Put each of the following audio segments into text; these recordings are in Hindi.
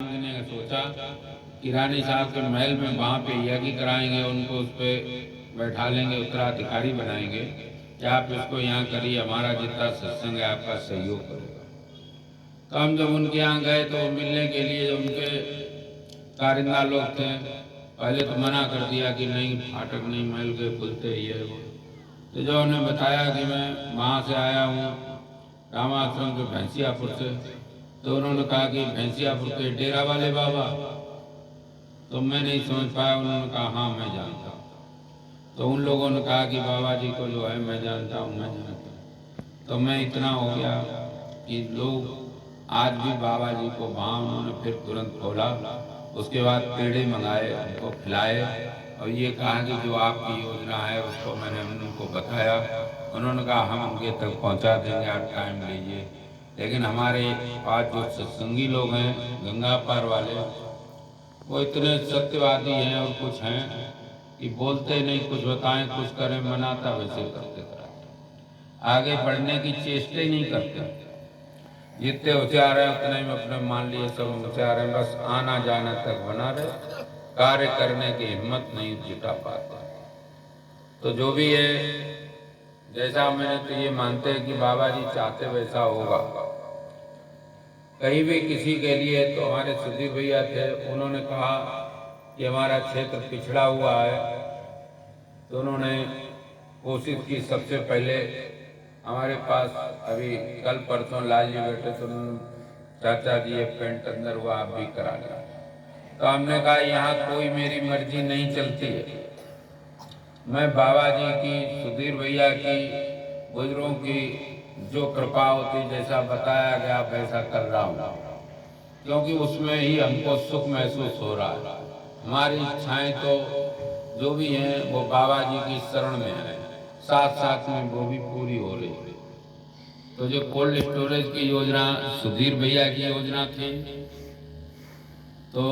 जी ने सोचा कि रानी साहब के महल में वहाँ पे यज्ञ कराएंगे, उनको उस पर बैठा लेंगे, उत्तराधिकारी बनाएंगे कि आप इसको यहाँ करिए, हमारा जितना सत्संग है आपका सहयोग करेगा। तो हम जब उनके यहाँ गए तो मिलने के लिए जो उनके कारिंदा लोग थे, पहले तो मना कर दिया कि नहीं, फाटक नहीं, महल के खुलते ही है वो। तो जो उन्हें बताया कि मैं वहाँ से आया हूँ रामाश्रम के भैंसियापुर से, तो उन्होंने कहा कि भैंसियापुर के डेरा वाले बाबा। तो मैं नहीं समझ पाया। उन्होंने कहा हाँ मैं जानता हूँ। तो उन लोगों ने कहा कि बाबा जी को जो है मैं जानता हूँ, मैं जानता हूँ। तो मैं इतना हो गया कि लोग आज भी बाबा जी को वहाँ उन्होंने फिर तुरंत खोला, उसके बाद पेड़े मंगाए, उनको खिलाए और ये कहा कि जो आपकी योजना है उसको मैंने उनको बताया। उन्होंने कहा हम उनके तक पहुँचा देंगे, आप टाइम लीजिए। लेकिन हमारे पास जो सत्संगी लोग हैं गंगा पार वाले, वो इतने सत्यवादी हैं और कुछ हैं कि बोलते नहीं, कुछ बताएं, कुछ करें, मनाता वैसे करते कराते, आगे बढ़ने की चेष्टा ही नहीं करते। जितने होशियार हैं उतने में अपने मान लिए सब होशियार हैं, बस आना जाना तक बना रहे, कार्य करने की हिम्मत नहीं जुटा पाते। तो जो भी है, जैसा मैंने तो ये मानते हैं कि बाबा जी चाहते वैसा होगा। कहीं भी किसी के लिए, तो हमारे सुधीर भैया थे, उन्होंने कहा कि हमारा क्षेत्र पिछड़ा हुआ है, तो उन्होंने कोशिश की। सबसे पहले हमारे पास अभी कल परसों लाल जी बैठे, तो चाचा जी ये पेंट अंदर हुआ, आप भी करा लें। तो हमने कहा यहाँ कोई मेरी मर्जी नहीं चलती है, मैं बाबा जी की, सुधीर भैया की, बुजुर्गों की जो कृपा होती, जैसा बताया गया वैसा कर रहा हूँ, क्योंकि उसमें ही हमको सुख महसूस हो रहा है। हमारी इच्छाएं तो जो भी हैं वो बाबा जी की शरण में है, साथ साथ में वो भी पूरी हो रही है। तो जो कोल्ड स्टोरेज की योजना सुधीर भैया की योजना थी, तो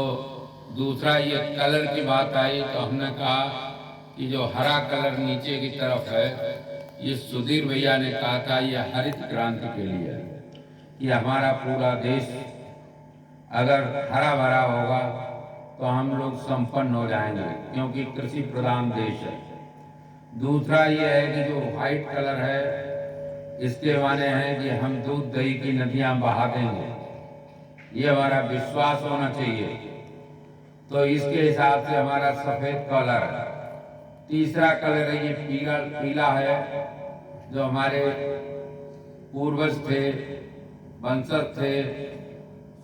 दूसरा ये कलर की बात आई, तो हमने कहा कि जो हरा कलर नीचे की तरफ है, ये सुधीर भैया ने कहा था ये हरित क्रांति के लिए है कि हमारा पूरा देश अगर हरा भरा होगा तो हम लोग संपन्न हो जाएंगे, क्योंकि कृषि प्रधान देश है। दूसरा ये है कि जो व्हाइट कलर है, इसके माने हैं कि हम दूध दही की नदियां बहा देंगे, ये हमारा विश्वास होना चाहिए। तो इसके हिसाब से हमारा सफेद कलर है। तीसरा कलर है ये पीला है, जो हमारे पूर्वज थे, वंशज थे,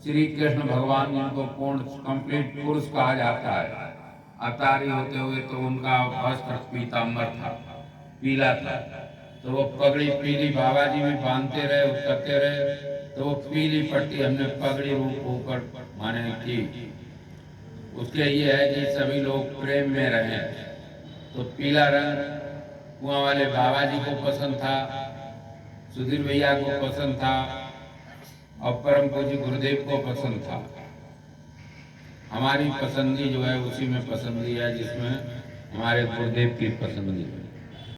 श्री कृष्ण भगवान जिनको पूर्ण कंप्लीट पुरुष कहा जाता है, अवतारी होते हुए, तो उनका वस्त्र पीताम्बर था, पीला था। तो वो पगड़ी पीली बाबा जी भी बांधते रहे, करते रहे, तो वो पीली पट्टी हमने पगड़ी रूप ऊपर माने की। उसके ये है कि सभी लोग प्रेम में रहें। तो पीला रंग कुआं वाले बाबा जी को पसंद था, सुधीर भैया को पसंद था और परम पूज्य गुरुदेव को पसंद था। हमारी पसंदी जो है उसी में पसंदी है, जिसमें हमारे गुरुदेव की पसंदी है।